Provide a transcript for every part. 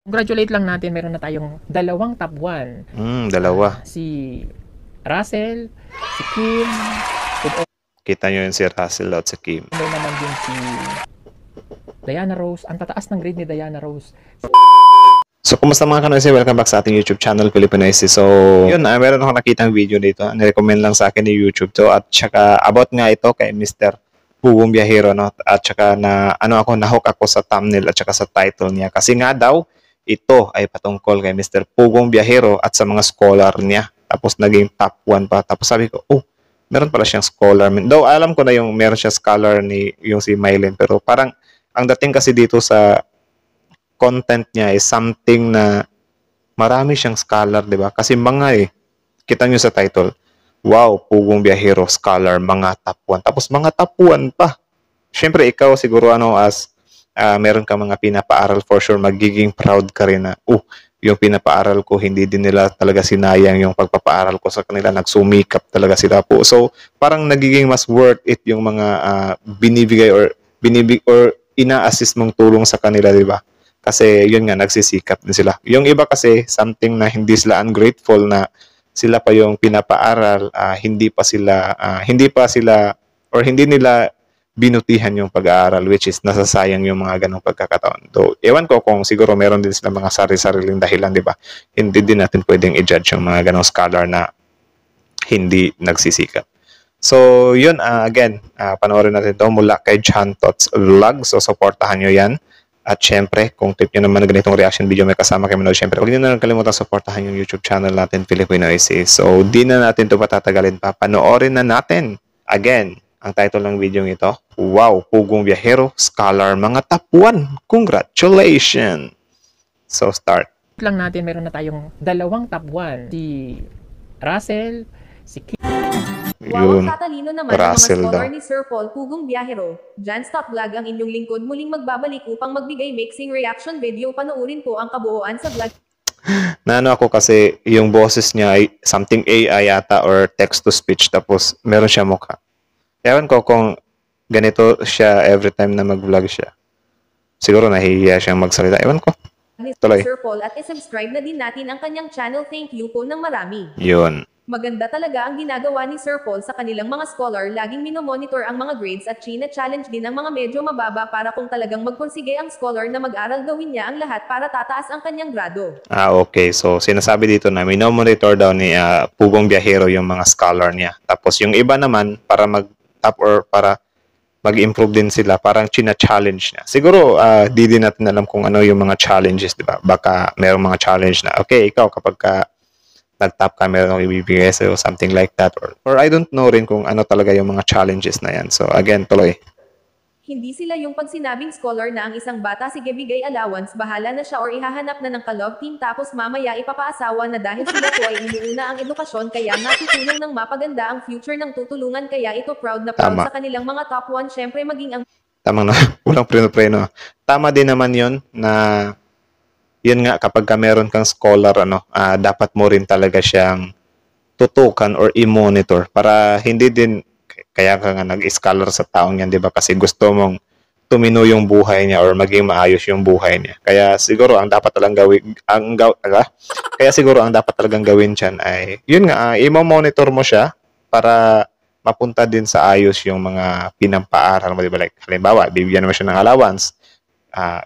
Congratulate lang natin, meron na tayong dalawang top 1. Dalawa. Si Russell, si Kim, Kita nyo yun si Russell at si Kim. may naman din si Diana Rose. Ang tataas ng grade ni Diana Rose. So, kumusta mga kanoise? Welcome back sa ating YouTube channel, Filipinoise. So, yun, meron akong nakitang video dito. Nirecommend lang sa akin ni YouTube to. At saka, about nga ito kay Mr. Pugong Biyahero, no? At saka na, nahook ako sa thumbnail at saka sa title niya. Kasi nga daw, ito ay patungkol kay Mr. Pugong Biyahero at sa mga scholar niya. Tapos, naging top 1 pa. Tapos sabi ko, oh, meron pala siyang scholar. Though, alam ko na yung meron siya scholar ni yung si Mylene. Pero parang, ang dating kasi dito sa content niya is something na marami siyang scholar, di ba? Kasi mga kita nyo sa title, wow, Pugong Biyahero, scholar, mga top 1. Tapos mga top 1 pa. Siyempre, ikaw siguro as meron ka mga pinapaaral, for sure, magiging proud ka rin na, yung pinapaaral ko, hindi din nila talaga sinayang yung pagpapaaral ko sa kanila. Nagsumikap talaga sila po. So, parang nagiging mas worth it yung mga binibigay or ina-assist mong tulong sa kanila, di ba? Kasi yun nga, nagsisikap din sila. Yung iba kasi, something na hindi sila ungrateful na sila pa yung pinapaaral, hindi pa sila, or hindi nila binutihan yung pag-aaral, which is nasasayang yung mga ganong pagkakataon. So, ewan ko kung siguro meron din sila mga sarili-sariling dahilan, di ba? Hindi din natin pwedeng i-judge yung mga ganong scholar na hindi nagsisikap. So, yun, again, panoorin natin ito mula kay John Tots Vlog. So, supportahan nyo yan. At syempre, kung tip nyo naman na ganitong reaction video may kasama kayo manood, syempre, huwag nyo na kalimutan supportahan yung YouTube channel natin, Filipinoise. So, di na natin ito patatagalin pa. Panoorin na natin. Again, ang title ng video ito, wow, Pugong Biyahero, scholar, mga top 1. Congratulations! So, start. Lang natin, meron na tayong dalawang top 1. Si Russell, si Kim. Wow, ang tatalino naman ang mga Russell scholar daw. ni Sir Paul Pugong Biyahero. Jan Stop Vlog ang inyong lingkod muling magbabalik upang magbigay mixing reaction video. Panoorin po ang kabuuan sa vlog. Naano ako kasi yung boses niya ay something AI yata or text-to-speech tapos meron siya mukha. Ewan ko kung ganito siya every time na mag-vlog siya. Siguro nahihiya siyang magsalita. Ewan ko. Ni Tuloy. Sir Paul at isubscribe na din natin ang kanyang channel. Thank you po ng marami. Yun. Maganda talaga ang ginagawa ni Sir Paul sa kanilang mga scholar. Laging minomonitor ang mga grades at china-challenge din ang mga medyo mababa para kung talagang magpursige ang scholar na mag-aral, gawin niya ang lahat para tataas ang kanyang grado. Okay. So, sinasabi dito na minomonitor daw ni Pugong Biyahero yung mga scholar niya. Tapos yung iba naman, para mag-top or para mag-improve din sila, parang china-challenge niya. Siguro, di din natin alam kung ano yung mga challenges, di ba? Baka merong mga challenge na, okay, ikaw kapag nag-top ka, meron akong ibibigay sa'yo, something like that. Or I don't know rin kung ano talaga yung mga challenges na yan. So, again, tuloy. Hindi sila yung pag sinabing scholar na ang isang bata sige bigay allowance, bahala na siya or ihahanap na ng ka-love team tapos mamaya ipapaasawa na dahil sila po ay inuuna ang edukasyon kaya natutulong ng mapaganda ang future ng tutulungan kaya ito proud na proud Tama. sa kanilang mga top 1 syempre maging ang Tamang na, walang preno-preno. Tama din naman yun na yun nga, kapag meron kang scholar, dapat mo rin talaga siyang tutukan or i-monitor para hindi din, kaya ka nga nag-scholar sa taong yan, di ba? Kasi gusto mong tumino yung buhay niya or maging maayos yung buhay niya. Kaya siguro ang dapat talagang kaya siguro ang dapat talagang gawin diyan ay yun nga, i-monitor mo siya para mapunta din sa ayos yung mga pinampaaral mo, di ba? Like, halimbawa, bibigyan mo siya ng allowance.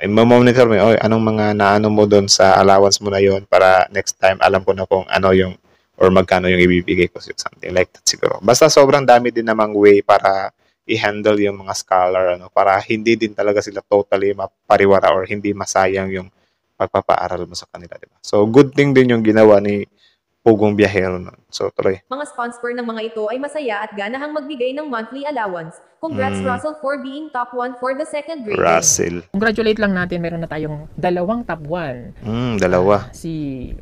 I-monitor mo, anong mga naano mo doon sa allowance mo na yon para next time alam ko na kung ano yung or magkano yung ibibigay ko, something like that siguro. Basta sobrang dami din namang way para i-handle yung mga scholar, para hindi din talaga sila totally mapariwara or hindi masayang yung pagpapaaral mo sa kanila, di ba? So, good thing din yung ginawa ni Pugong Biyahero nun. So, tuloy. mga sponsor ng mga ito ay masaya at ganahang magbigay ng monthly allowance. Congrats Russell for being top 1 for the second grade. Russell. Congratulate lang natin, meron na tayong dalawang top 1. Dalawa. Si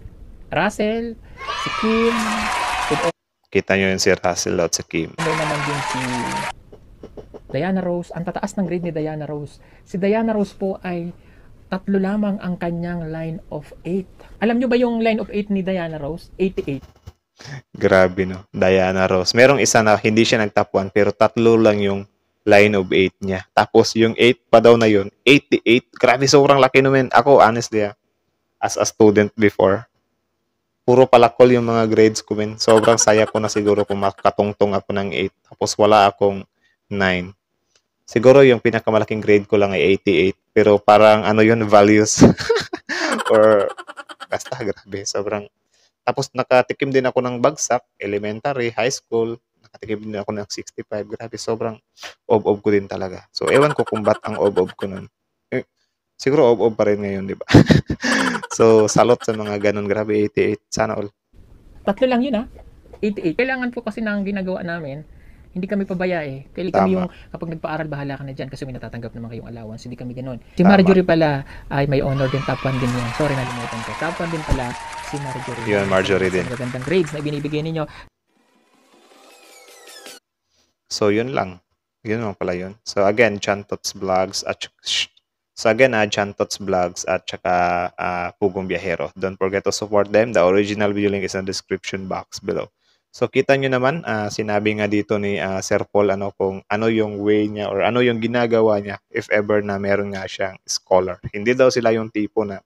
Russell, si Kim, Kita nyo yun si Russell at si Kim. may naman din si Diana Rose. Ang tataas ng grade ni Diana Rose. Si Diana Rose po ay 3 lamang ang kanyang line of 8. Alam nyo ba yung line of 8 ni Diana Rose? 88. Grabe, no? Diana Rose. Merong isa na hindi siya nag-top 1 pero 3 lang yung line of 8 niya. Tapos yung 8 pa daw na yun, 88. Grabe, sobrang laki naman. Ako, honestly, as a student before. Puro palakol yung mga grades ko, men. Sobrang saya ko na siguro kung makatungtong ako ng 8. Tapos wala akong 9. Siguro yung pinakamalaking grade ko lang ay 88. Pero parang ano yun, values. Or basta grabe. Sobrang. Tapos nakatikim din ako ng bagsak, elementary, high school. Nakatikim din ako ng 65. Grabe, sobrang ob-ob ko din talaga. So, ewan ko kung ba't ang ob-ob ko nun. Siguro ob-ob pa rin ngayon, di ba? So, salot sa mga ganun. Grabe, 88. Sana all. Tatlo lang yun 88. Kailangan po kasi ng ginagawa namin, hindi kami pabaya Kaya kami Tama. yung kapag nagpaaral bahala ka na dyan kasi may natatanggap naman kayong allowance. Hindi kami ganun. Si Tama. Marjorie pala ay may honor din, top 1 din yan. Sorry, nalimutan ko. Top 1 din pala si Marjorie. Yun, Marjorie din. Sa magagandang grades na binibigay ninyo. So, yun lang. Yun lang pala yun. So, again, Chantots Vlogs at Chantots Vlogs at saka Pugong Biyahero. Don't forget to support them. The original video link is in the description box below. So, kita nyo naman, sinabi nga dito ni Sir Paul kung ano yung way niya or ano yung ginagawa niya if ever na meron nga siyang scholar. Hindi daw sila yung tipo na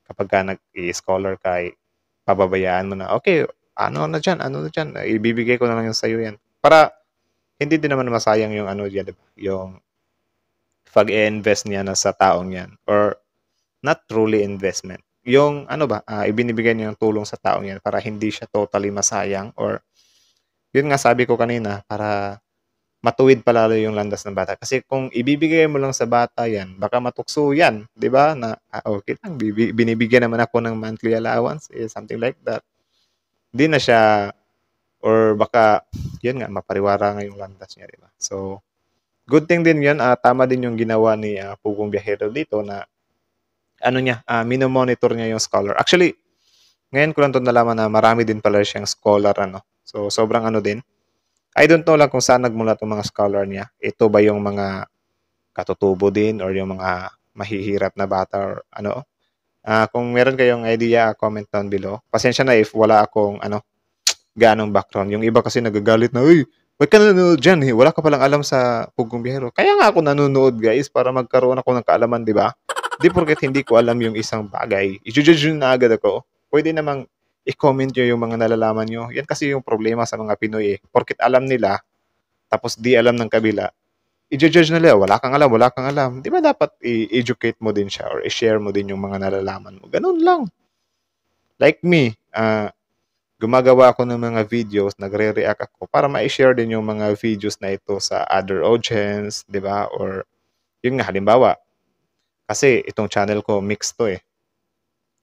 kapag ka nag-scholar kay pababayaan mo na, okay, ano na dyan, ibibigay ko na lang yung sa'yo yan. Para hindi din naman masayang yung diba? Yung pag-i-invest niya na sa taong yan. Or not truly investment. Yung ibinibigay niya yung tulong sa taong yan para hindi siya totally masayang or yun nga sabi ko kanina para matuwid palalo yung landas ng bata. Kasi kung ibibigay mo lang sa bata yan, baka matukso yan. Di ba? Na, okay lang, binibigyan naman ako ng monthly allowance, something like that. Hindi na siya, or baka, yun nga, mapariwara nga yung landas niya, di ba? So, good thing din yun. Tama din yung ginawa ni Pugong Biyahero dito na minomonitor niya yung scholar. Actually, ngayon ko lang ito nalaman na marami din pala siyang scholar. So, sobrang din. I don't know lang kung saan nagmula itong mga scholar niya. Ito ba yung mga katutubo din or yung mga mahihirap na bata or kung meron kayong idea, comment down below. Pasensya na if wala akong ganong background. Yung iba kasi nagagalit na, uy, ba't ka nanonood dyan? Wala ka palang alam sa Pugong Biyahero. Kaya nga ako nanonood, guys, para magkaroon ako ng kaalaman, di ba? Di porket hindi ko alam yung isang bagay, i-judge na agad ako. Pwede namang i-comment nyo yung mga nalalaman nyo. Yan kasi yung problema sa mga Pinoy Porket alam nila, tapos di alam ng kabila, i-judge nila, wala kang alam. Di ba dapat i-educate mo din siya or i-share mo din yung mga nalalaman mo? Ganun lang. Like me, gumagawa ako ng mga videos, nagre-react ako para ma-share din yung mga videos na ito sa other audience, di ba? Or yun nga, halimbawa, kasi itong channel ko, mixed to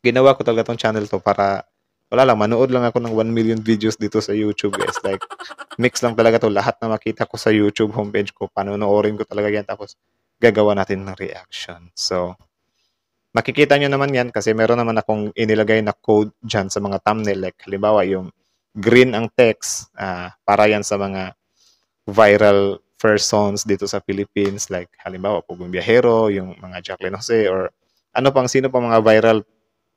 Ginawa ko talaga itong channel to para, wala lang, manood lang ako ng 1 million videos dito sa YouTube, guys. Like, mix lang talaga to. Lahat na makita ko sa YouTube homepage ko, panonoorin ko talaga yan. Tapos, gagawa natin ng reaction. So, makikita nyo naman yan kasi meron naman akong inilagay na code dyan sa mga thumbnail. Like, halimbawa, yung green ang text, para yan sa mga viral persons dito sa Philippines. Like, halimbawa, Pugong Biyahero, yung mga Jacqueline Jose, or sino pa mga viral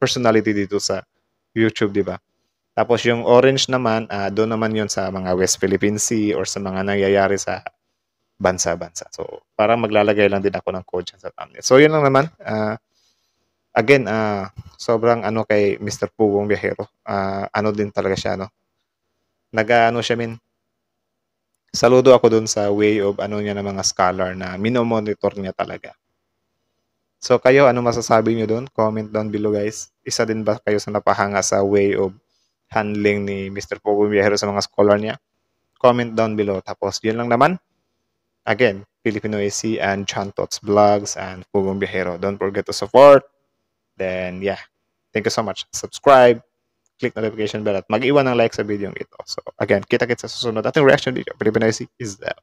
personality dito sa YouTube, di ba? Tapos yung orange naman, doon naman yun sa mga West Philippine Sea or sa mga nangyayari sa bansa-bansa. So, parang maglalagay lang din ako ng code dyan sa thumbnail. So, yun lang naman. Again, sobrang kay Mr. Pugong Biyahero. Din talaga siya, saludo ako dun sa way of niya ng mga scholar na minomonitor niya talaga. So, kayo, ano masasabi niyo doon? Comment down below, guys. Isa din ba kayo sa napahanga sa way of handling ni Mr. Pugong Biyahero sa mga scholar niya? Comment down below. Tapos, yun lang naman. Again, Filipino AC and Chantots Vlogs and Pugong Biyahero. Don't forget to support. Then, yeah. Thank you so much. Subscribe. Click notification bell at mag-iwan ng like sa video ito. So, again, kita-kits sa susunod ating reaction video. Filipino AC is out.